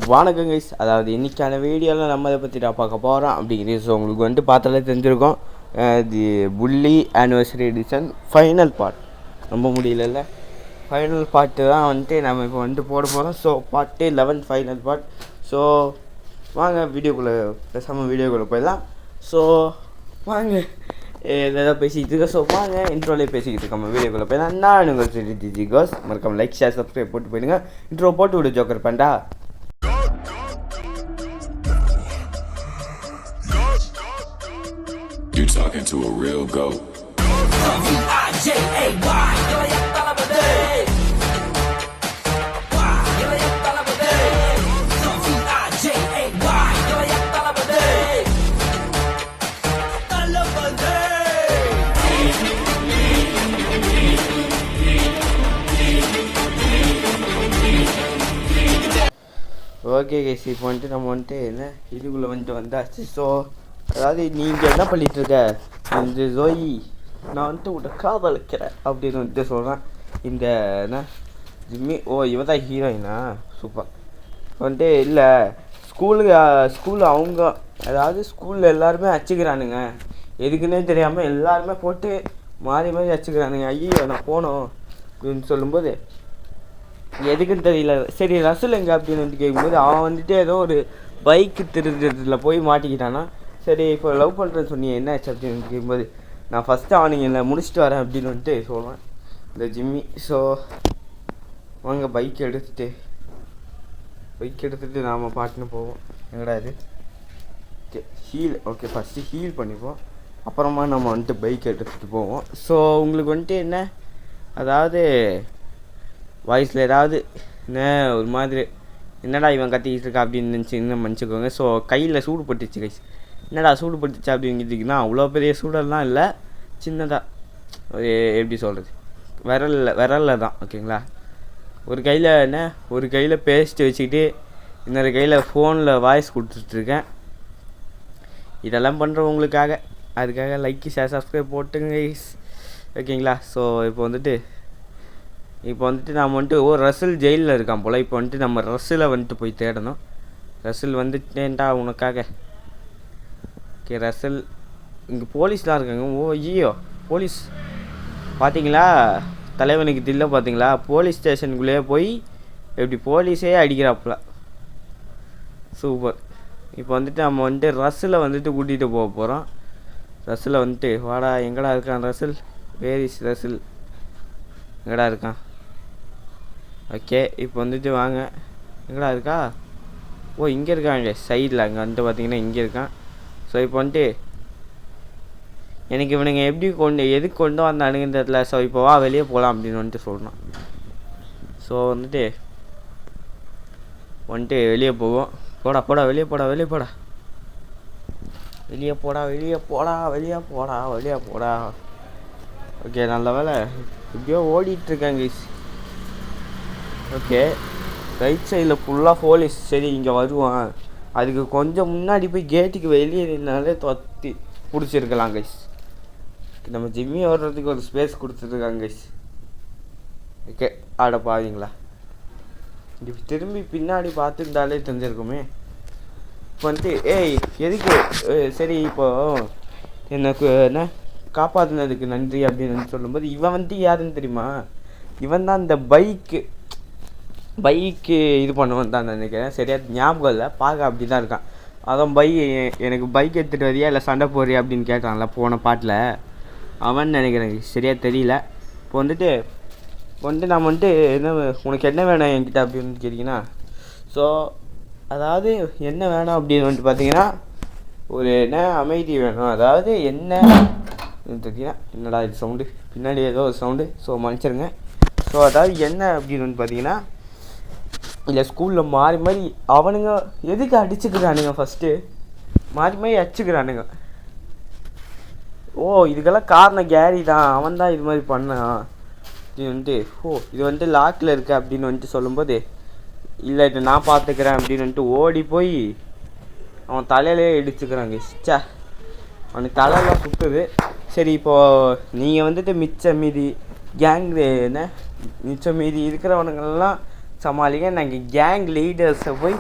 வணக்கம் கைஸ். அதாவது இன்றைக்கான வீடியோவில் நம்ம அதை பற்றி நான் பார்க்க போகிறோம் அப்படிங்கிறது. ஸோ உங்களுக்கு வந்துட்டு பார்த்தாலே தெரிஞ்சிருக்கோம், தி புல்லி ஆனிவர்சரி எடிஷன் ஃபைனல் பார்ட். ரொம்ப முடியல, ஃபைனல் பார்ட்டு தான் வந்துட்டு நம்ம இப்போ வந்துட்டு போட போகிறோம். So part 11 final part. So வாங்க வீடியோக்குள்ளே வீடியோக்குள்ளே போயிடலாம். ஸோ வாங்க எதாவது பேசிக்கிட்டு இருக்கோம். ஸோ வாங்க இன்ட்ரோலே பேசிக்கிட்டு இருக்கோம். நம்ம வீடியோக்குள்ளே போயிடலாம். நான் உங்கள் ஜி கோஸ். மறக்காம லைக் ஷேர் சப்ஸ்கிரைப் போட்டு போயிடுங்க. இன்ட்ரோ போட்டு விடு ஜோக்கர் பண்ணா. You talking to a real goat. Okay guys, இப்போ வந்துட்டு நம்ம வந்துட்டு என்ன இதுக்குள்ளே வந்துட்டு வந்தாச்சு. ஸோ அதாவது நீங்கள் என்ன பண்ணிகிட்ருக்க இந்த ஜோயி, நான் வந்துட்டு உன்னை காதலிக்கிறேன் அப்படின்னு வந்துட்டு சொல்கிறேன். இந்த என்ன ஜிம்மி, இவ தான் ஹீரோயினா? சூப்பர். வந்துட்டு இல்லை ஸ்கூலு அவங்க, அதாவது ஸ்கூலில் எல்லாருமே அச்சுக்கிறானுங்க, எதுக்குன்னே தெரியாமல் எல்லாருமே போட்டு மாறி மாறி அச்சுக்கிறானுங்க. ஐயோ நான் போனோம் அப்படின்னு சொல்லும்போது எதுக்குன்னு தெரியல. சரி ரசல் எங்கே அப்படின்னு வந்து கேட்கும்போது அவன் வந்துட்டு ஏதோ ஒரு பைக்கு திருடுறதுல போய் மாட்டிக்கிட்டானா. சரி இப்போ லவ் பண்ணுறேன்னு சொன்னீங்க, என்ன ஆச்சு அப்படின்னு கேட்கும்போது நான் ஃபஸ்ட்டு அவனுங்க இல்லை முடிச்சுட்டு வரேன் அப்படின்னு வந்துட்டு சொல்லுவேன் இந்த ஜிம்மி. ஸோ வாங்க பைக் எடுத்துகிட்டு நாம் பாட்டுன்னு போவோம். எங்கடா இது? ஓகே ஃபஸ்ட்டு ஹீல் பண்ணிப்போம், அப்புறமா நம்ம வந்துட்டு பைக் எடுத்துகிட்டு போவோம். ஸோ உங்களுக்கு வந்துட்டு என்ன, அதாவது வாய்ஸில் ஏதாவது என்ன ஒரு மாதிரி என்னடா இவன் கத்திக்கிட்டு இருக்கா அப்படின்னு நினச்சிங்கன்னா மன்னிச்சுக்கோங்க. ஸோ கையில் சூடு பட்டுச்சு கைஸ். என்னடா சூடு பட்டுச்சு அப்படிங்கிறதுக்குன்னா அவ்வளோ பெரிய சூடெல்லாம் இல்லை, சின்னதாக ஒரு எப்படி சொல்கிறது, விரலில் தான். ஓகேங்களா? ஒரு கையில் பேஸ்ட்டு வச்சுக்கிட்டு இன்னொரு கையில் ஃபோனில் வாய்ஸ் கொடுத்துட்ருக்கேன். இதெல்லாம் பண்ணுறவங்களுக்காக, அதுக்காக லைக் ஷேர் சப்ஸ்கிரைப் போட்டுங்க கைஸ். ஓகேங்களா? ஸோ இப்போ வந்துட்டு நாம் வந்துட்டு ரசல் ஜெயிலில் இருக்கான் போல். இப்போ வந்துட்டு நம்ம ரசில் வந்துட்டு போய் தேடணும். ரசில் வந்துட்டேன்டா உனக்காக. ஓகே ரசல், இங்கே போலீஸ்லாம் இருக்காங்க. ஐயோ போலீஸ் பார்த்தீங்களா, தலைவனுக்கு தில்லை பார்த்தீங்களா? போலீஸ் ஸ்டேஷனுக்குள்ளேயே போய் எப்படி போலீஸே அடிக்கிறாப்புல. சூப்பர். இப்போ வந்துட்டு நம்ம வந்துட்டு ரசில் வந்துட்டு கூட்டிகிட்டு போக போகிறோம். ரசில் வந்துட்டு வாடா, எங்கடா இருக்கான் ரசில்? Where is Russell? எங்கடா இருக்கான்? ஓகே இப்போ வந்துட்டு வாங்க, எங்கடா இருக்கா? இங்கே இருக்காங்க சைடில். அங்கே வந்துட்டு பார்த்தீங்கன்னா இங்கே இருக்கான். ஸோ இப்போ வந்துட்டு எனக்கு இவனுங்க எதுக்கு கொண்டு வந்தானுங்கன்னு தெரியல. ஸோ இப்போ வா வெளியே போகலாம் அப்படின்னு வந்துட்டு சொல்கிறான். ஸோ வந்துட்டு வெளியே போவோம். போடா வெளியே போடா. ஓகே நல்ல வேலை இப்படியோ ஓடிட்டுருக்காங்க. ஓகே ரைட் சைடில் ஃபுல்லாக போலீஸ். சரி இங்கே வருவான், அதுக்கு கொஞ்சம் முன்னாடி போய் கேட்டுக்கு வெளியே நின்னாலே தொத்தி பிடிச்சிருக்கலாம் கைஸ். நம்ம ஜிம்மி வர்றதுக்கு ஒரு ஸ்பேஸ் கொடுத்துருக்காங்க கைஸ். ஓகே ஆட பாவீங்களா, இப்படி திரும்பி பின்னாடி பார்த்துருந்தாலே தெரிஞ்சிருக்குமே. இப்போ வந்துட்டு எதுக்கு சரி இப்போது எனக்கு என்ன காப்பாற்றினதுக்கு நன்றி அப்படின்னு சொல்லும்போது இவன் வந்துட்டு யாருன்னு தெரியுமா? இவன் தான் இந்த பைக்கு இது பண்ணுவான் தான் நினைக்கிறேன். சரியாக ஞாபகம் இல்லை, பார்க்க அப்படி தான் இருக்கான். அதான் எனக்கு பைக் எடுத்துகிட்டு வரியா இல்லை சண்டை போடுறியா அப்படின்னு கேட்டான்ல போன பாட்டில், அவன் நினைக்கிறேன், சரியாக தெரியல. இப்போ வந்துட்டு நம்ம வந்துட்டு என்ன உனக்கு என்ன வேணும் என்கிட்ட அப்படின்னு கேட்டிங்கன்னா, ஸோ அதாவது என்ன வேணும் அப்படின்னு வந்துட்டு பார்த்தீங்கன்னா ஒரு என்ன அமைதி வேணும். அதாவது என்ன தெரியுன்னா, என்னடா இது சவுண்டு, பின்னாடி ஏதோ ஒரு சவுண்டு, ஸோ மன்னிச்சிருங்க. ஸோ அதாவது என்ன அப்படின்னு வந்து பார்த்தீங்கன்னா, இல்லை ஸ்கூலில் மாறி அவனுங்க எதுக்கு அடிச்சுக்கிறானுங்க, ஃபஸ்ட்டு மாறி அடிச்சுக்கிறானுங்க. இதுக்கெல்லாம் காரணம் கேரி தான், அவன் தான் இது மாதிரி பண்ணான் அப்படின்னு வந்துட்டு. இது வந்துட்டு லாக்கில் இருக்குது அப்படின்னு வந்துட்டு சொல்லும்போது இல்லை இது நான் பார்த்துக்கிறேன் அப்படின்னு வந்துட்டு ஓடி போய் அவன் தலையிலே இடிச்சுக்கிறாங்க. அவனுக்கு தலையெல்லாம் சுற்றுது. சரி இப்போது நீங்கள் வந்துட்டு மிச்சம் மீதி இருக்கிறவனுங்கள்லாம் சமாளிங்க. நாங்கள் கேங் லீடர்ஸை போய்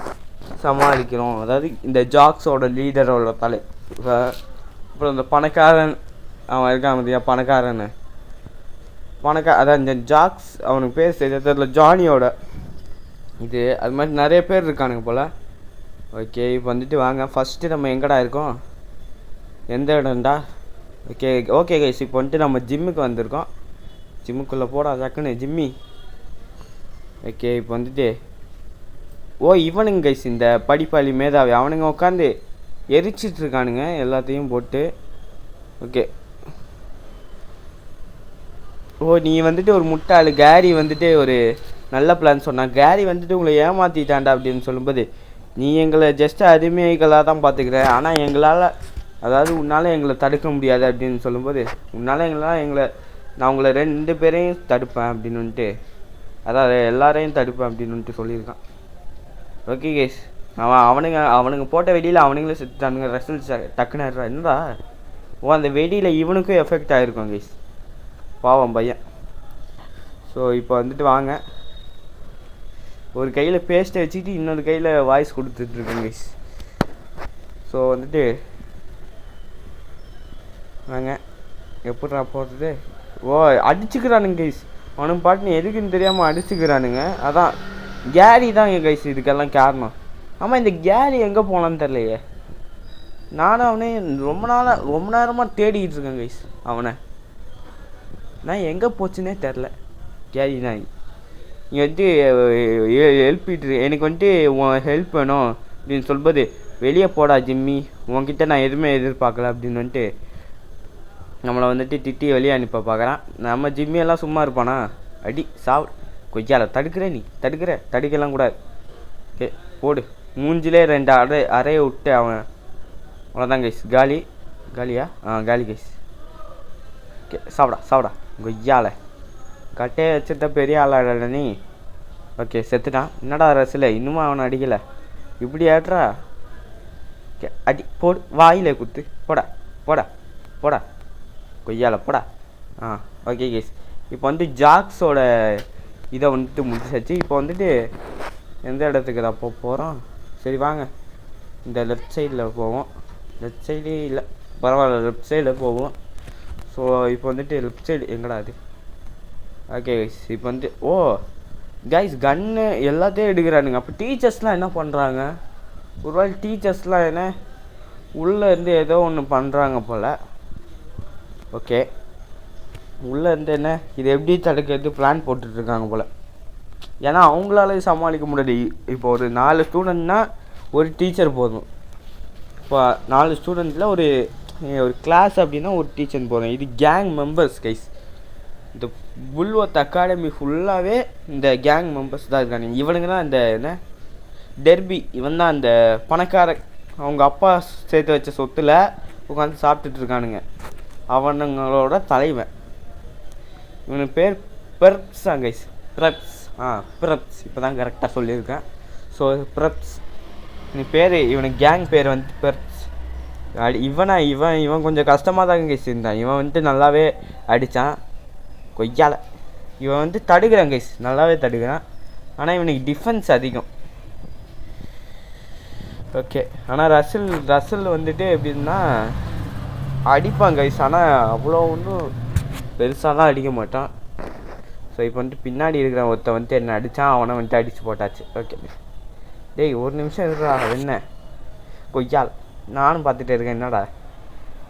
சமாளிக்கிறோம். அதாவது இந்த ஜாக்ஸோட லீடரோட தலை. அப்புறம் இந்த பணக்காரன் அவன் இருக்கான் பார்த்தியா, பணக்காரன் அதான் இந்த ஜாக்ஸ், அவனுக்கு பேர் தெரியல, ஜானியோட இது. அது மாதிரி நிறைய பேர் இருக்கானுங்க போல். ஓகே, இப்போ வந்துட்டு வாங்க ஃபஸ்ட்டு நம்ம எங்கடா இருக்கோம், எந்த இடம்டா. ஓகே கைஸ், இப்போ வந்துட்டு நம்ம ஜிம்முக்கு வந்திருக்கோம். ஜிம்முக்குள்ளே போடா சக்குன்னு ஜிம்மி. ஓகே, இப்போ வந்துட்டு இவனுங்க கைஸ் இந்த படிப்பாளி மேதாவி அவனுங்க உட்காந்து எரிச்சிட்ருக்கானுங்க எல்லாத்தையும் போட்டு. ஓகே, நீ வந்துட்டு ஒரு முட்டாள். கேரி வந்துட்டு ஒரு நல்ல பிளான் சொன்னான். கேரி வந்துட்டு உங்களை ஏமாற்றிட்டான்டா அப்படின்னு சொல்லும்போது, நீ எங்களை ஜஸ்ட் அடிமைகளாக தான் பார்த்துக்கிற, ஆனால் எங்களால், அதாவது உன்னால் எங்களை தடுக்க முடியாது அப்படின்னு சொல்லும்போது, உன்னால் நான் உங்களை 2 பேரையும் தடுப்பேன் அப்படின்னுட்டு, அதாவது எல்லாரையும் தடுப்பேன் அப்படின்னுட்டு சொல்லியிருக்கான். ஓகே கேஸ், அவனுங்க போட்ட வெடியில் அவனுங்களே செத்துட்டானுங்க. ரசல் டக்குன்னு என்னடா அந்த வெடியில் இவனுக்கும் எஃபெக்ட் ஆகிருக்கும் கேஸ், பாவம் பையன். ஸோ இப்போ வந்துட்டு வாங்க, ஒரு கையில் பேஸ்ட்டை வச்சுக்கிட்டு இன்னொரு கையில் வாய்ஸ் கொடுத்துட்ருக்கேன் கைஸ். ஸோ வந்துட்டு வாங்க, எப்படா போகிறது. அடிச்சுக்கிறானுங்க கைஸ், அவனுக்கு பாட்டுன்னு எதுக்குன்னு தெரியாமல் அடிச்சுக்கிறானுங்க. அதான் கேரி தான் என் கைஸ் இதுக்கெல்லாம் காரணம். ஆமாம், இந்த கேரி எங்கே போனான்னு தெரிலையே. நானும் அவனே ரொம்ப நேரமாக தேடிக்கிட்டு இருக்கேன் கைஸ். அவனை நான் எங்கே போச்சுன்னே தெரில. கேரி நான் இங்கே வந்துட்டு ஹெல்ப்பிட்டு, எனக்கு வந்துட்டு உன் ஹெல்ப் வேணும் அப்படின்னு சொல்லும்போது, வெளியே போடா ஜிம்மி, உன்கிட்ட நான் எதுவுமே எதிர்பார்க்கல அப்படின்னு வந்துட்டு நம்மளை வந்துட்டு திட்டி வெளியே அனுப்ப பார்க்குறான். நம்ம ஜிம்மியெல்லாம் சும்மா இருப்பானா, அடி கொய்யால தடுக்கலாம் கூடாது. ஓகே, போடு மூஞ்சிலே 2 அறையை விட்டு அவன் அவ்வளோதான் கைஸ். காலியா காலி கைஸ். ஓகே, சாப்பிடா கொய்யால கட்டையை வச்சுட்ட பெரிய ஆளாட நீ. ஓகே, செத்துட்டான். என்னடா ரசில் இன்னுமா அவனை அடிக்கலை, இப்படி ஆட்றா. ஓகே, அடி போடு, வாயில குத்து, போடா கொய்யால போடா. ஓகே கேஸ், இப்போ வந்து ஜாக்ஸோட இதை வந்துட்டு முடிச்சாச்சு. இப்போ வந்துட்டு எந்த இடத்துக்கு தான் போகிறோம், சரி வாங்க இந்த லெஃப்ட் சைடில் போவோம். லெஃப்ட் சைடு இல்லை பரவாயில்ல, லெஃப்ட் சைடில் போவோம். ஸோ இப்போ வந்துட்டு லெஃப்ட் சைடு எங்கடா அது. ஓகே கைஸ், இப்போ வந்து கைஸ் கன்னு எல்லாத்தையும் எடுக்கிறானுங்க. அப்போ டீச்சர்ஸ்லாம் என்ன பண்ணுறாங்க, ஒருவேளை டீச்சர்ஸ்லாம் என்ன உள்ளே இருந்து ஏதோ ஒன்று பண்ணுறாங்க போல். ஓகே, உள்ளே இருந்து என்ன இது எப்படி தடுக்கிறது பிளான் போட்டுட்ருக்காங்க போல். ஏன்னா அவங்களால சமாளிக்க முடியாது. இப்போ ஒரு 4 ஸ்டூடெண்ட்னா ஒரு டீச்சர் போதும். இப்போ 4 ஸ்டூடெண்ட்டில் ஒரு கிளாஸ் அப்படின்னா ஒரு டீச்சர் போதும். இது கேங் மெம்பர்ஸ் கைஸ். இந்த புல்வர்த் அகாடமி ஃபுல்லாகவே இந்த கேங் மெம்பர்ஸ் தான் இருக்காங்க. இவனுங்க தான் இந்த என்ன டெர்பி, இவன் தான் அந்த பணக்கார, அவங்க அப்பா சேர்த்து வச்ச சொத்தில் உட்காந்து சாப்பிட்டுட்ருக்கானுங்க. அவனுங்களோட தலைவன் இவனுக்கு பேர் பெர்ப்ஸா கைஸ். பிரப்ஸ் இப்போ தான் கரெக்டாக சொல்லியிருக்கேன். ஸோ பிரப்ஸ் இவனுக்கு கேங் பேர் வந்து பெர்ப்ஸ். இவன் கொஞ்சம் கஷ்டமாக தான் கைஸ் இருந்தான். இவன் வந்துட்டு நல்லாவே அடித்தான் கொய்யால. இவன் வந்து தடுக்கிறான் கைஸ், நல்லாவே தடுக்கிறான். ஆனால் இவனுக்கு டிஃபென்ஸ் அதிகம். ஓகே, ஆனால் ரசல் வந்துட்டு எப்படின்னா அடிப்பான் கைஸ், ஆனால் அவ்வளோ ஒன்றும் பெருசாலாம் அடிக்க மாட்டான். ஸோ இப்போ வந்துட்டு பின்னாடி இருக்கிற ஒருத்த வந்துட்டு என்ன அடித்தான், அவனை வந்துட்டு அடித்து போட்டாச்சு. ஓகே டேய், ஒரு நிமிஷம் இருக்கிறா என்ன கொய்யால், நானும் பார்த்துட்டே இருக்கேன் என்னடா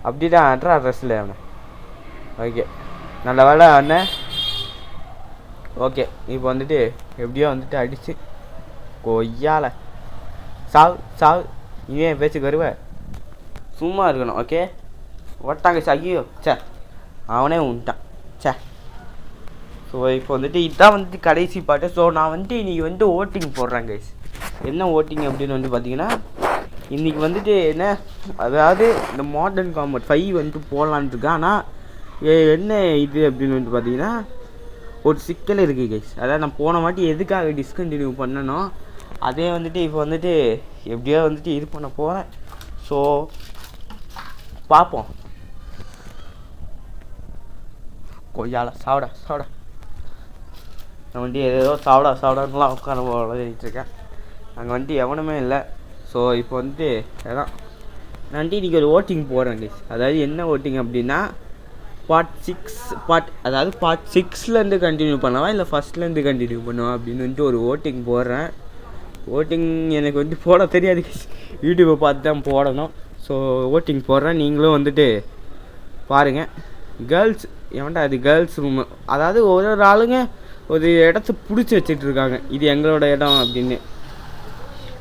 அப்படி தான் அட்ரா ட்ரெஸ்ஸில் அவனை. ஓகே, நல்ல வேலை அண்ணன். ஓகே, இப்போ வந்துட்டு எப்படியோ வந்துட்டு அடித்து கொய்யால சாவு இவன் பேச்சுக்கு வருவேன், சும்மா இருக்கணும். ஓகே, ஒட்டாங்க ஐயோ சே, அவனே உண்டான் சே. ஸோ இப்போ வந்துட்டு இதுதான் வந்துட்டு கடைசி பாட்டு. ஸோ நான் வந்துட்டு இன்றைக்கி வந்துட்டு ஓட்டிங் போடுறேன் கைஸ். என்ன ஓட்டிங் அப்படின்னு வந்து பார்த்தீங்கன்னா, இன்றைக்கி வந்துட்டு என்ன, அதாவது இந்த மாடர்ன் காம்பட் 5 வந்துட்டு போடலான்ட்டு இருக்கேன். ஆனால் என்ன இது அப்படின்னு வந்து பார்த்தீங்கன்னா ஒரு சிக்கல் இருக்குது கைஸ். அதாவது நான் போன வாட்டி எதுக்காக டிஸ்கண்டினியூ பண்ணணும், அதே வந்துட்டு இப்போ வந்துட்டு எப்படியோ வந்துட்டு இது பண்ண போகிறேன். ஸோ பார்ப்போம். கொய்யால சாப்பிட நான் வந்துட்டு ஏதோ சாப்பிடான்லாம் உட்கார இருக்கேன். அங்கே வந்துட்டு எவனுமே இல்லை. ஸோ இப்போ வந்துட்டு அதான் நான் வந்துட்டு இன்றைக்கி ஒரு ஓட்டிங் போடுறேன் கைஸ். அதாவது என்ன ஓட்டிங் அப்படின்னா பார்ட் 6லேருந்து கண்டினியூ பண்ணவா இல்லை ஃபஸ்ட்லேருந்து கண்டினியூ பண்ணுவா அப்படின்னு வந்துட்டு ஒரு ஓட்டிங் போடுறேன். ஓட்டிங் எனக்கு வந்துட்டு போட தெரியாது கைஸ், யூடியூப்பை பார்த்து தான் போடணும். ஸோ ஓட்டிங் போடுறேன், நீங்களும் வந்துட்டு பாருங்கள். கேர்ள்ஸ் எவன்டா அது கேர்ள்ஸ் ரூமு, அதாவது ஒரு ஒரு ஆளுங்க ஒரு இடத்த பிடிச்சி வச்சிட்ருக்காங்க, இது எங்களோட இடம் அப்படின்னு.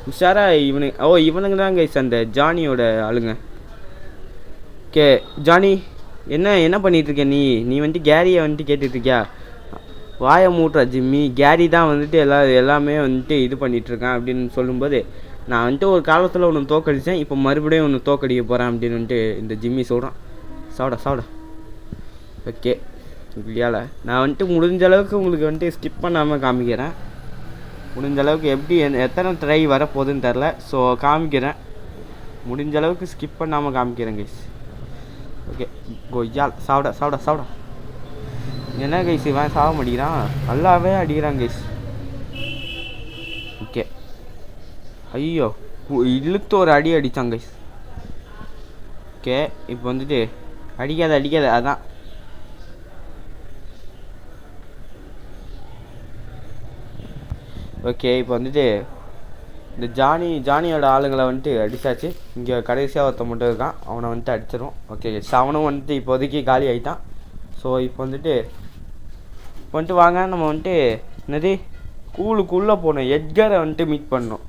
உஷாரா இவனுங்க தான் கைஸ் அந்த ஜானியோட ஆளுங்க. ஓகே ஜானி, என்ன பண்ணிகிட்ருக்க நீ வந்துட்டு கேரியை வந்துட்டு கேட்டுட்ருக்கியா? வாயை மூட்டுறா ஜிம்மி, கேரி தான் வந்துட்டு எல்லாமே வந்துட்டு இது பண்ணிகிட்ருக்கேன் அப்படின்னு சொல்லும்போது, நான் வந்துட்டு ஒரு காலத்தில் ஒன்று தோக்கடித்தேன், இப்போ மறுபடியும் ஒன்று தோக்கடிக்க போகிறேன் அப்படின்னு வந்துட்டு இந்த ஜிம்மி சொல்கிறான். சாப்பிட ஓகே இல்லையால நான் வந்துட்டு முடிஞ்ச அளவுக்கு உங்களுக்கு வந்துட்டு ஸ்கிப் பண்ணாமல் காமிக்கிறேன். முடிஞ்ச அளவுக்கு எப்படி எத்தனை ட்ரை வரப்போகுதுன்னு தெரில, ஸோ காமிக்கிறேன். முடிஞ்ச அளவுக்கு ஸ்கிப் பண்ணாமல் காமிக்கிறேன் கைஸ். ஓகே கொய்யால் சாப்பிட என்ன கைஸ் இவன் சாப்பிட மாட்டேங்கிறான், நல்லாவே அடிக்கிறான் கைஸ். ஓகே ஐயோ இழுத்து ஒரு அடி அடித்தான் கைஸ். ஓகே இப்போ வந்துட்டு அடிக்காத அதான். ஓகே இப்போ வந்துட்டு இந்த ஜானியோட ஆளுங்களை வந்துட்டு அடித்தாச்சு. இங்கே கடைசியாக ஒருத்த மட்டும் இருக்கான், அவனை வந்துட்டு அடிச்சிடும். ஓகே அவனும் வந்துட்டு இப்போதைக்கு காலி ஆகிட்டான். ஸோ இப்போ வந்துட்டு வாங்க நம்ம வந்துட்டு என்னது ஸ்கூலுக்குள்ளே போனோம், எட்கரை வந்துட்டு மீட் பண்ணோம்.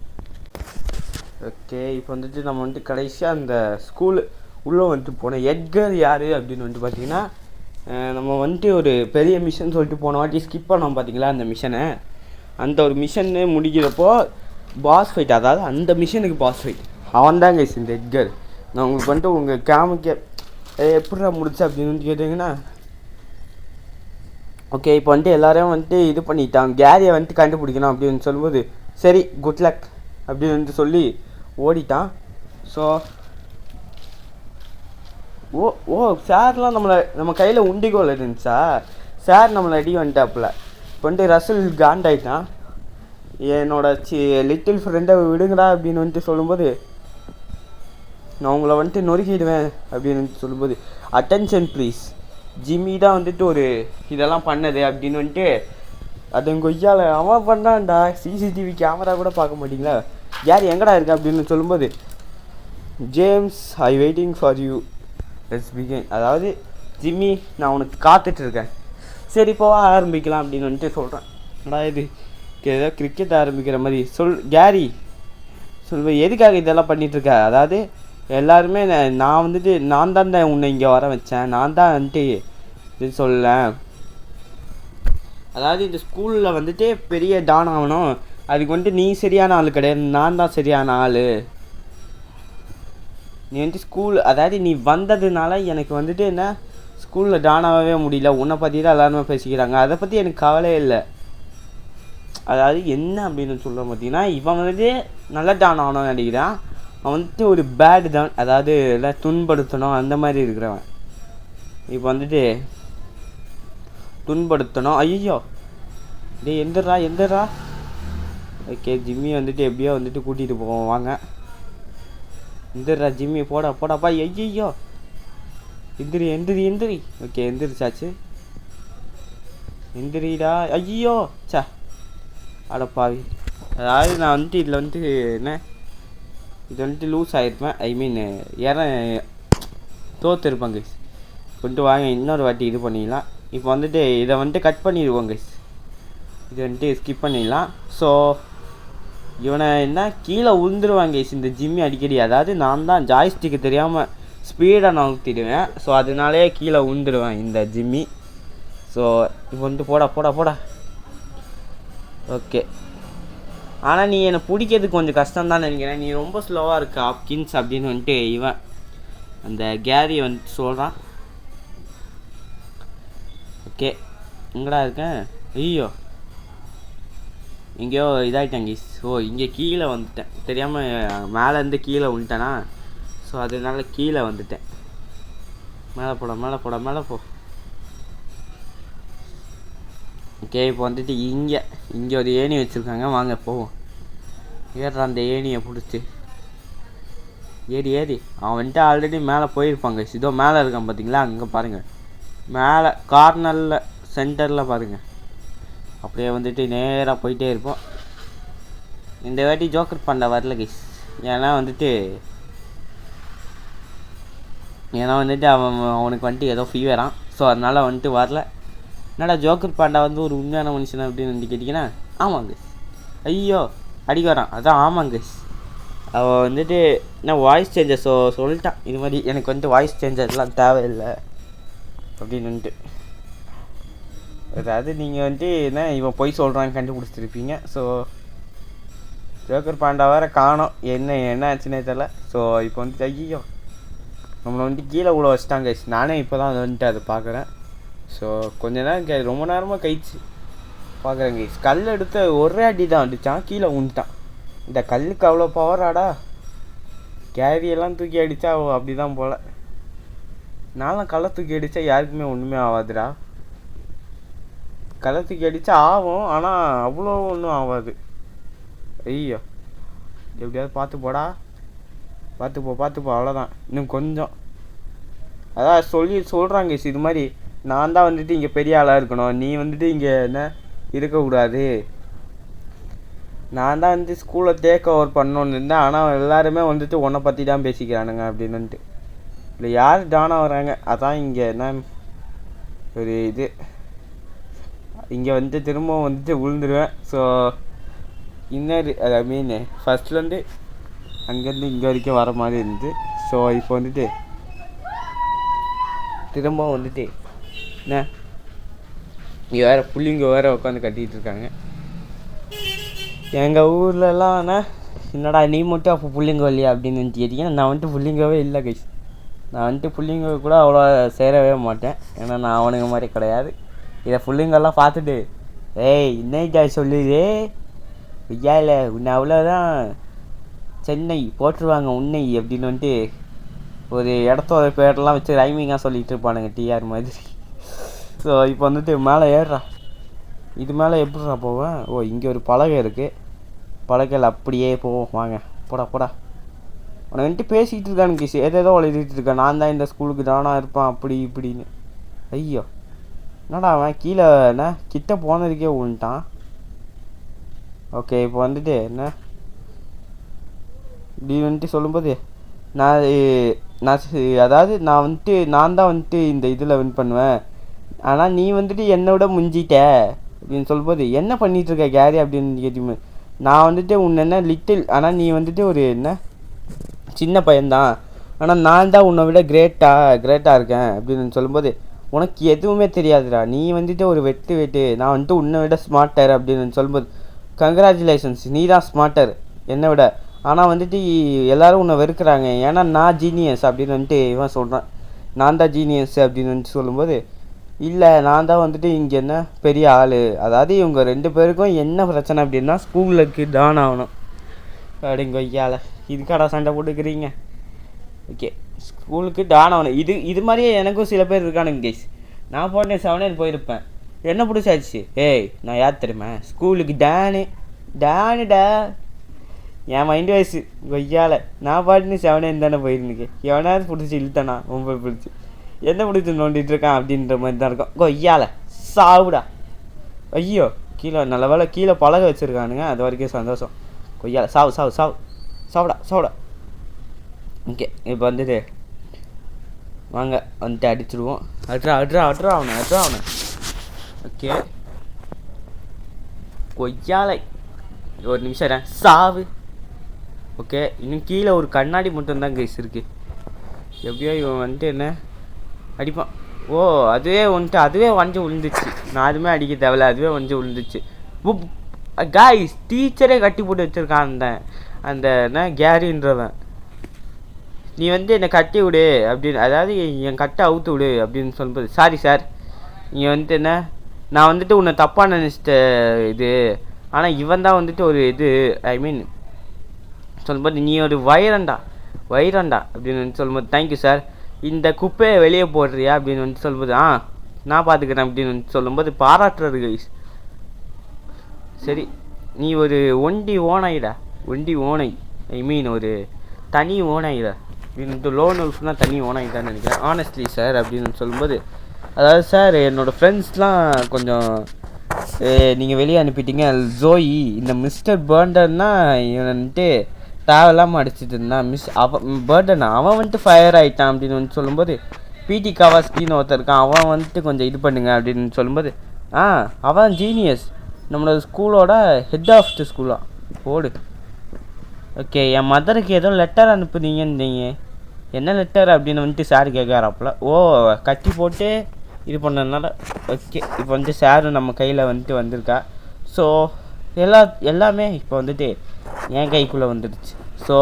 ஓகே இப்போ வந்துட்டு நம்ம வந்துட்டு கடைசியாக அந்த ஸ்கூலு உள்ளே வந்துட்டு போனோம். எட்கர் யார் அப்படின்னு வந்துட்டு பார்த்தீங்கன்னா, நம்ம வந்துட்டு ஒரு பெரிய மிஷன் சொல்லிட்டு போன வாட்டி ஸ்கிப் பண்ணோம் பார்த்தீங்களா அந்த மிஷனை. அந்த ஒரு மிஷன்னு முடிக்கிறப்போ பாஸ் ஃபைட், அதாவது அந்த மிஷனுக்கு பாஸ் ஃபைட் அவன் தான் கைஸ் இந்த எட்கர். நான் உங்களுக்கு வந்துட்டு உங்கள் காமிக்க எப்படிடா முடிச்சு அப்படின்னு வந்து கேட்டிங்கன்னா, ஓகே இப்போ வந்துட்டு எல்லோரும் வந்துட்டு இது பண்ணிட்டான், கேரியை வந்துட்டு கண்டுபிடிக்கணும் அப்படின்னு சொல்லும்போது சரி குட் லக் அப்படின்னு வந்துட்டு சொல்லி ஓடிட்டான். ஸோ சார்லாம் நம்ம கையில் உண்டிகோல் இருந்துச்சா, சார் நம்மளை அடி வந்துட்டாப்புல. இப்போ வந்துட்டு ரசல் காண்டாயிட்டான், என்னோட லிட்டில் ஃப்ரெண்டை விடுங்கடா அப்படின்னு வந்துட்டு சொல்லும்போது, நான் உங்களை வந்துட்டு நொறுக்கிடுவேன் அப்படின்னு வந்துட்டு சொல்லும்போது, அட்டென்ஷன் ப்ளீஸ், ஜிம்மி தான் வந்துட்டு ஒரு இதெல்லாம் பண்ணது அப்படின்னு வந்துட்டு அது கொய்யால அவன் பண்ணான்டா. சிசிடிவி கேமரா கூட பார்க்க மாட்டிங்களா, யார் எங்கடா இருக்கா அப்படின்னு சொல்லும்போது, James I waiting for you let's begin, அதாவது ஜிம்மி நான் உனக்கு காத்துட்ருக்கேன், சரி போவா ஆரம்பிக்கலாம் அப்படின்னு வந்துட்டு சொல்கிறேன். என்னடா இது ஏதோ கிரிக்கெட் ஆரம்பிக்கிற மாதிரி கேரி சொல்லுவேன், எதுக்காக இதெல்லாம் பண்ணிகிட்ருக்க, அதாவது எல்லாருமே நான் வந்துட்டு நான் தான் உன்னை இங்கே வர வச்சேன், நான் தான் வந்துட்டு இது சொல்ல, அதாவது இந்த ஸ்கூலில் வந்துட்டு பெரிய டான் ஆகணும், அதுக்கு வந்துட்டு நீ சரியான ஆள் கிடையாது, நான் தான் சரியான ஆள். நீ வந்துட்டு அதாவது நீ வந்ததுனால எனக்கு வந்துட்டு என்ன ஸ்கூலில் டானாகவே முடியல, உன்னை பற்றி தான் எல்லாருமே பேசிக்கிறாங்க, அதை பற்றி எனக்கு கவலையே இல்லை. அதாவது என்ன அப்படின்னு சொல்ல பார்த்தீங்கன்னா, இவன் வந்துட்டு நல்லா டான் ஆகணும்னு நினைக்கிறான், அவன் வந்துட்டு ஒரு பேடு தான், அதாவது எல்லாம் துன்படுத்தணும் அந்த மாதிரி இருக்கிறவன். இப்போ வந்துட்டு துன்படுத்தணும், ஐயோ டே எந்திரா. ஓகே ஜிம்மி வந்துட்டு எப்படியோ வந்துட்டு கூட்டிகிட்டு போவோம் வாங்க. எந்திரா ஜிம்மி போடாப்பா, ஐயோ எந்திரி. ஓகே எந்திரிச்சாச்சு, எந்திரிடா. ஐயோ சா அடப்பாவி, அதாவது நான் வந்துட்டு இதில் வந்துட்டு இது வந்துட்டு லூஸ் ஆகிருப்பேன், ஐ மீன் தோற்றுருப்பேன் கைஸ். கொண்டு வாங்க இன்னொரு வாட்டி இது பண்ணிடலாம். இப்போ வந்துட்டு இதை வந்துட்டு கட் பண்ணிடுவோம் கைஸ், இது வந்துட்டு ஸ்கிப் பண்ணிடலாம். ஸோ இவனை என்ன கீழே உழுந்துருவாங்க கைஸ் இந்த ஜிம்மி அடிக்கடி, அதாவது நான் தான் ஜாய்ஸ்டிக்கு தெரியாமல் ஸ்பீடாக நான் ஊற்றிடுவேன், ஸோ அதனாலே கீழே உழுந்துருவேன் இந்த ஜிம்மி. ஸோ இப்போ வந்துட்டு போடா. ஓகே ஆனால் நீ என்னை பிடிக்கிறதுக்கு கொஞ்சம் கஷ்டம்தான் நினைக்கிறேன், நீ ரொம்ப ஸ்லோவாக இருக்க ஹாப்கின்ஸ் அப்படின்னு வந்துட்டு இவன் அந்த கேரி வந்துட்டு சொல்கிறான். ஓகே எங்கடா இருக்கேன், ஐயோ எங்கேயோ இதாகிட்டாங்க. ஸோ இங்கே கீழே வந்துட்டேன், தெரியாமல் மேலேருந்து கீழே வந்துட்டேனா, ஸோ அதனால கீழே வந்துட்டேன். மேலே போ. ஓகே இப்போ வந்துட்டு இங்கே ஒரு ஏணி வச்சுருக்காங்க, வாங்க போவோம். ஏறுற அந்த ஏணியை பிடிச்சி ஏறி அவன் வந்துட்டு ஆல்ரெடி மேலே போயிருப்பாங்க. இதோ மேலே இருக்கான் பார்த்தீங்களா, அங்கே பாருங்கள், மேலே கார்னரில் சென்டரில் பாருங்கள். அப்படியே வந்துட்டு நேராக போயிட்டே இருப்போம். இந்த வாட்டி ஜோக்கர் பாண்டா வரல கைஸ். ஏன்னா வந்துட்டு அவனுக்கு வந்துட்டு ஏதோ ஃபீவரான். ஸோ அதனால் வந்துட்டு வரல. என்னடா ஜோக்கர் பாண்டா வந்து ஒரு உண்மையான மனுஷன் அப்படின்னு வந்து கேட்டிங்கன்னா, ஆமாங்க ஐயோ அடிக்க வரான். அதான் ஆமாங்க. அவள் வந்துட்டு என்ன வாய்ஸ் சேஞ்சர் சொல்லிட்டான். இது மாதிரி எனக்கு வந்துட்டு வாய்ஸ் சேஞ்சர்லாம் தேவையில்லை அப்படின்னு வந்துட்டு. அதாவது நீங்கள் வந்துட்டு என்ன இவன் பொய் சொல்கிறான்னு கண்டுபிடிச்சிருப்பீங்க. ஸோ ஜோக்கர் பாண்டா வேறு காணோம். என்ன ஆச்சுன்னே தெரில. ஸோ இப்போ வந்துட்டு ஐயோ நம்மளை வந்துட்டு கீழே உள்ள வச்சிட்டாங்க. நானே இப்போ தான் வந்துட்டு அதை பார்க்குறேன். ஸோ கொஞ்ச நேரம் ரொம்ப நேரமாக கழிச்சு பார்க்குறேன் கைஸ். கல் எடுத்து ஒரே அடி தான் அடித்தான், கீழே உண்டுட்டான். இந்த கல்லுக்கு அவ்வளோ பவராடா. கேரியெல்லாம் தூக்கி அடித்தா அப்படி தான் போல். நான்லாம் கல்லை தூக்கி அடித்தா யாருக்குமே ஒன்றுமே ஆகாதுடா. கல்லை தூக்கி அடித்தா ஆகும், ஆனால் அவ்வளோ ஒன்றும் ஆகாது. ஐயோ எப்படியாவது பார்த்து போடா, பார்த்து போ அவ்வளோதான். இன்னும் கொஞ்சம் அதான் சொல்கிறாங்க இது மாதிரி, நான் தான் வந்துட்டு இங்கே பெரிய ஆளாக இருக்கணும், நீ வந்துட்டு இங்கே என்ன இருக்கக்கூடாது, நான் தான் வந்து ஸ்கூலை டேக் ஓவர் பண்ணணுன்னு இருந்தேன். ஆனால் எல்லாருமே வந்துட்டு உன்னை பற்றி தான் பேசிக்கிறானுங்க அப்படின்னுட்டு. இல்லை யார் டானாக வராங்க, அதான் இங்கே என்ன ஒரு இது, இங்கே வந்துட்டு திரும்பவும் வந்துட்டு விழுந்துருவேன். ஸோ இன்னொரு ஐ மீன் ஃபஸ்ட்லேருந்து அங்கேருந்து இங்கே வரைக்கும் வர மாதிரி இருந்துது. ஸோ இப்போ வந்துட்டு திரும்பவும் வந்துட்டு என்ன இங்கே வேறு புள்ளிங்க வேறு உட்காந்து கட்டிகிட்டு இருக்காங்க. எங்கள் ஊர்லலாம் என்னடா நீ மட்டும் அப்போ புள்ளிங்க இல்லையா அப்படின்னு கேட்டிங்கன்னா, நான் வந்துட்டு புள்ளிங்கவே இல்லை கைஸ். நான் வந்துட்டு புள்ளிங்க கூட அவ்வளோ சேரவே மாட்டேன். ஏன்னா நான் அவனுங்க மாதிரி கிடையாது. இதை புள்ளிங்கெல்லாம் பார்த்துட்டு ஏய் இன்னைக்கா சொல்லுதே ஐயா இல்லை உன்னை அவ்வளோதான் சென்னை போட்டுருவாங்க உன்னை அப்படின்னு வந்துட்டு ஒரு இடத்தோட பேரெல்லாம் வச்சு ரைமிங்காக சொல்லிகிட்டு இருப்பானுங்க டிஆர் மாதிரி. ஸோ இப்போ வந்துட்டு மேலே ஏறுறா. இது மேலே எப்படிடா போவேன்? ஓ இங்கே ஒரு பலகை இருக்குது, பலகையில் அப்படியே போவோம் வாங்க. போடா உன்னை வந்துட்டு பேசிக்கிட்டு இருக்கானு கேஸ், ஏதோ எழுதிட்டு இருக்கேன். நான் தான் இந்த ஸ்கூலுக்கு தானா இருப்பேன் அப்படி இப்படின்னு. ஐயோ என்னடா அவன் கீழே என்ன கிட்ட போனதுக்கே விழுந்துட்டான். ஓகே இப்போ வந்துட்டு என்ன இப்படி வந்துட்டு சொல்லும்போது நான் அதாவது நான் தான் வந்துட்டு இந்த இதில் வின் பண்ணுவேன், ஆனால் நீ வந்துட்டு என்னோட முஞ்சிட்ட அப்படின்னு சொல்லும்போது என்ன பண்ணிகிட்ருக்க கேரி அப்படின்னு கேட்டு, நான் வந்துட்டு உன்னை என்ன லிட்டில், ஆனால் நீ வந்துட்டு ஒரு என்ன சின்ன பையன்தான், ஆனால் நான் தான் உன்னை விட கிரேட்டாக இருக்கேன் அப்படின்னு சொல்லும்போது, உனக்கு எதுவுமே தெரியாதுடா, நீ வந்துட்டு ஒரு வெட்டு, நான் வந்துட்டு உன்னை விட ஸ்மார்ட்டர் அப்படின்னு சொல்லும்போது, கங்க்ராச்சுலேஷன்ஸ் நீ தான் ஸ்மார்ட்டர் என்னை விட, ஆனால் வந்துட்டு எல்லோரும் உன்னை வெறுக்கிறாங்க ஏன்னா நான் ஜீனியஸ் அப்படின்னு வந்துட்டு இவன் சொல்கிறான். நான் தான் ஜீனியஸ் அப்படின்னு வந்துட்டு சொல்லும்போது, இல்லை நான் தான் வந்துட்டு இங்கே என்ன பெரிய ஆள், அதாவது இவங்க 2 பேருக்கும் என்ன பிரச்சனை அப்படின்னா ஸ்கூலுக்கு டான் ஆகணும் அப்படிங்க ஐயால. இதுக்காடா சண்டை போட்டுக்கிறீங்க? ஓகே ஸ்கூலுக்கு டான் ஆகணும். இது மாதிரியே எனக்கும் சில பேர் இருக்கானுங்க கேஸ். நான் போன 7 போயிருப்பேன், என்ன பிடிச்சாச்சு, ஏய் நான் யார் தெரியுமா ஸ்கூலுக்கு டானுடா என் மைண்டு வயசு கொய்யால. நான் பாட்டுன்னு 7 தானே போயிருந்துக்கு, எவனாவது பிடிச்சி இழுத்தானா ரொம்ப பிடிச்சி என்ன பிடிச்சி நோண்டிட்டு இருக்கான் அப்படின்ற மாதிரி தான் இருக்கும். கொய்யால சாவுடா. ஐயோ கீழே நல்ல வேலை கீழே பழக வச்சுருக்கானுங்க, அது வரைக்கும் சந்தோஷம். கொய்யால சாவுடா. ஓகே இப்போ வந்துட்டு வாங்க வந்துட்டு அடிச்சுடுவோம். அட்ரா அவனை. ஓகே கொய்யாலை ஒரு நிமிஷம் சாவு. ஓகே இன்னும் கீழே ஒரு கண்ணாடி மட்டும்தான் கைஸ் இருக்குது. எப்படியோ இவன் வந்துட்டு என்ன அடிப்பான். ஓ அதுவே வஞ்சி விழுந்துச்சு, நான் அதுவுமே அடிக்க தேவையில்ல, அதுவே வஞ்சி விழுந்துச்சு. காய்ஸ் டீச்சரே கட்டி போட்டு வச்சுருக்கான் அந்த என்ன கேரின்றவன். நீ வந்து என்னை கட்டி விடு அப்படின்னு, அதாவது என் கட்டை அவுத்து விடு அப்படின்னு சொல்லும்போது, சாரி சார் நீ வந்துட்டு என்ன நான் வந்துட்டு உன்னை தப்பாக நினச்சிட்ட இது, ஆனால் இவன் தான் வந்துட்டு ஒரு இது ஐ மீன் சொல்லும்போது நீ ஒரு வைரண்டா அப்படின்னு சொல்லும்போது, தேங்க்யூ சார் இந்த குப்பையை வெளியே போடுறியா அப்படின்னு வந்து சொல்லும்போது, நான் பார்த்துக்கிறேன் அப்படின்னு வந்து சொல்லும்போது பாராட்டுறது கைஸ். சரி நீ ஒரு ஒண்டி ஓனை ஐ மீன் ஒரு தனி ஓனாயிதா இந்த லோன் உல்ஃப்னால் தனி ஓனாயிதான்னு நினைக்கிறேன். ஆனஸ்ட்லி சார் அப்படின்னு சொல்லும்போது, அதாவது சார் என்னோடய ஃப்ரெண்ட்ஸ்லாம் கொஞ்சம் நீங்கள் வெளியே அனுப்பிட்டீங்க. ஜோயி இந்த மிஸ்டர் பேர்டன்னா இவன் வந்துட்டு தேவையில்லாமல் அடிச்சிட்டு இருந்தான். பேர்டனா அவன் வந்துட்டு ஃபயர் ஆகிட்டான் அப்படின்னு வந்து சொல்லும்போது, பிடி கவாஸ்கின்னு ஒருத்தர் இருக்கான், அவன் வந்துட்டு கொஞ்சம் இது பண்ணுங்க அப்படின்னு சொல்லும்போது, அவன் ஜீனியஸ், நம்மளோட ஸ்கூலோட ஹெட் ஆஃப் த ஸ்கூலா போடு. ஓகே, என் மதருக்கு ஏதோ லெட்டர் அனுப்புனீங்கன்னீங்க, என்ன லெட்டர் அப்படின்னு வந்துட்டு சார் கேட்குறாப்புல. கட்டி போட்டு இது பண்ணதுனால ஓகே. இப்போ வந்துட்டு சார் நம்ம கையில் வந்துட்டு வந்திருக்கா. ஸோ எல்லாமே இப்போ வந்துட்டு என் கைக்குள்ளே வந்துடுச்சு. ஸோ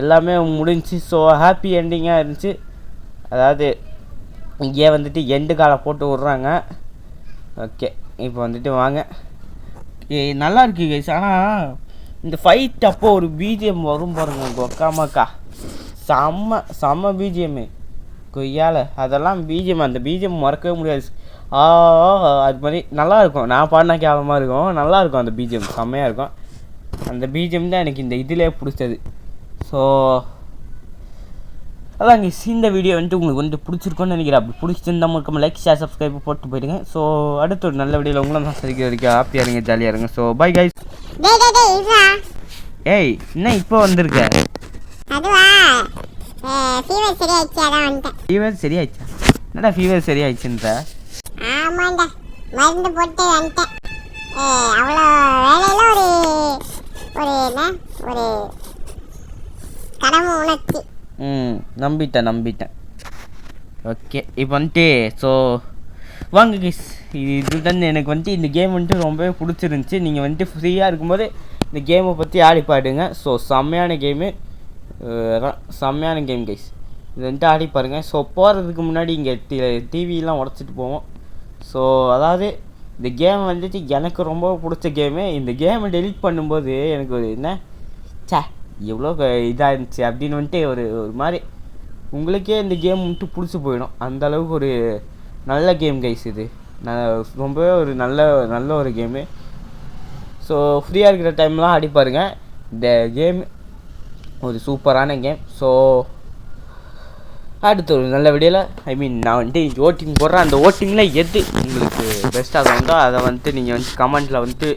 எல்லாமே முடிஞ்சிச்சு. ஸோ ஹாப்பி எண்டிங்காக இருந்துச்சு. அதாவது இங்கேயே வந்துட்டு எண்டு காலை போட்டு விட்றாங்க. ஓகே, இப்போ வந்துட்டு வாங்க. நல்லா இருக்கு கைஸ். ஆனால் இந்த ஃபைட் அப்போ ஒரு பிஜிஎம் வரும் பாருங்க, கொக்காமக்கா செம்ம பிஜிஎம்மு கொய்யால். அதெல்லாம் பிஜிஎம், அந்த பிஜிஎம் மறக்கவே முடியாது. அது மாதிரி நல்லாயிருக்கும். நான் பாடினா கேவலமாக இருக்கும், நல்லாயிருக்கும் அந்த பிஜிஎம், செம்மையாக இருக்கும். அந்த பிஜிஎம் தான் எனக்கு இந்த இதிலே பிடிச்சது. ஸோ அதாங்க இந்த வீடியோ வந்துட்டு உங்களுக்கு வந்துட்டு பிடிச்சிருக்கோன்னு நினைக்கிறேன். அப்படி பிடிச்சிருந்தா முழுக்க லைக் ஷேர் சப்ஸ்கிரைப் போட்டு போயிடுங்க. ஸோ அடுத்த ஒரு நல்ல வீடியோவில் உங்களை நான் சந்திக்க வரைக்கும் ஹாப்பியாக இருங்க, ஜாலியாக இருங்க. So bye guys. ஏய் என்ன இப்போ வந்திருக்க? ஃபீவர் சரியாயிடுச்சா? என்னடா ஃபீவர் சரியாயிடுச்சுன்ற? ஆமாண்டா, மருந்து போட்டு வந்துட்டேன். அவ்வளோ வேலையில் ஒரு கடமை உணர்ச்சி. நம்பிட்டேன். ஓகே, இப்போ வந்துட்டு ஸோ வாங்க கைஸ். இதுதான் எனக்கு வந்துட்டு இந்த கேம் வந்துட்டு ரொம்பவே பிடிச்சிருந்துச்சி. நீங்கள் வந்துட்டு ஃப்ரீயாக இருக்கும்போது இந்த கேமை பற்றி ஆடி பாடுங்க. ஸோ செம்மையான கேமு, செம்மையான கேம் கைஸ். இது வந்துட்டு ஆடி பாருங்கள். ஸோ போகிறதுக்கு முன்னாடி இங்கே டிவியெலாம் உடச்சிட்டு போவோம். ஸோ அதாவது இந்த கேம் வந்துட்டு எனக்கு ரொம்ப பிடிச்ச கேமு. இந்த கேமை டெலீட் பண்ணும்போது எனக்கு ஒரு எவ்வளோ இதாக இருந்துச்சு அப்படின்னு வந்துட்டு ஒரு மாதிரி உங்களுக்கே இந்த கேம் வந்துட்டு பிடிச்சி போயிடும். அந்தளவுக்கு ஒரு நல்ல கேம் கைஸ். இது ரொம்பவே ஒரு நல்ல ஒரு கேமு. ஸோ ஃப்ரீயாக இருக்கிற டைம்லாம் ஆடி பாருங்கள். இந்த கேம் ஒரு சூப்பரான கேம். ஸோ அடுத்த ஒரு நல்ல வீடியோவில் நான் வந்துட்டு ஓட்டிங் போடுறேன். அந்த ஓட்டிங்கில் எது உங்களுக்கு பெஸ்ட்டாக வந்தோ அதை வந்துட்டு நீங்கள் வந்துட்டு கமெண்ட்டில் வந்துட்டு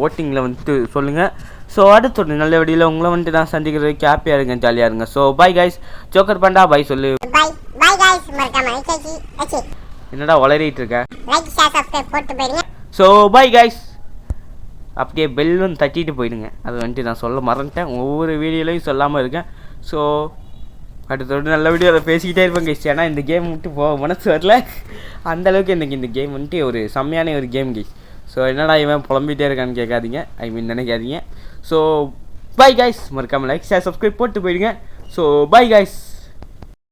ஓட்டிங்கில் வந்துட்டு சொல்லுங்கள். ஸோ அடுத்த ஒரு நல்ல வீடியோவில் உங்களை வந்துட்டு நான் சந்திக்கிறதுக்கு ஹாப்பியாக இருங்க, ஜாலியாக இருங்க. So bye guys. Joker panda bye சொல்லு. என்னடா வளரிட்டு இருக்க? So bye guys. அப்படியே பெல்லும் தட்டிட்டு போயிடுங்க. அது வந்துட்டு நான் சொல்ல மறந்துட்டேன், ஒவ்வொரு வீடியோலையும் சொல்லாமல் இருக்கேன். ஸோ அடுத்த நல்ல வீடியோ அதை பேசிக்கிட்டே இருப்பேன் கைஸ். ஏன்னா இந்த கேம் வந்துட்டு போக மனசு வரல, அந்தளவுக்கு எனக்கு இந்த கேம் வந்துட்டு ஒரு செம்மையான ஒரு கேம் கைஸ். ஸோ என்னடா இவன் புலம்பிகிட்டே இருக்கான்னு கேட்காதீங்க, நினைக்காதீங்க. So bye guys. மறக்காமல் லைக் ஷேர் சப்ஸ்கிரைப் போட்டு போயிடுங்க. So bye guys.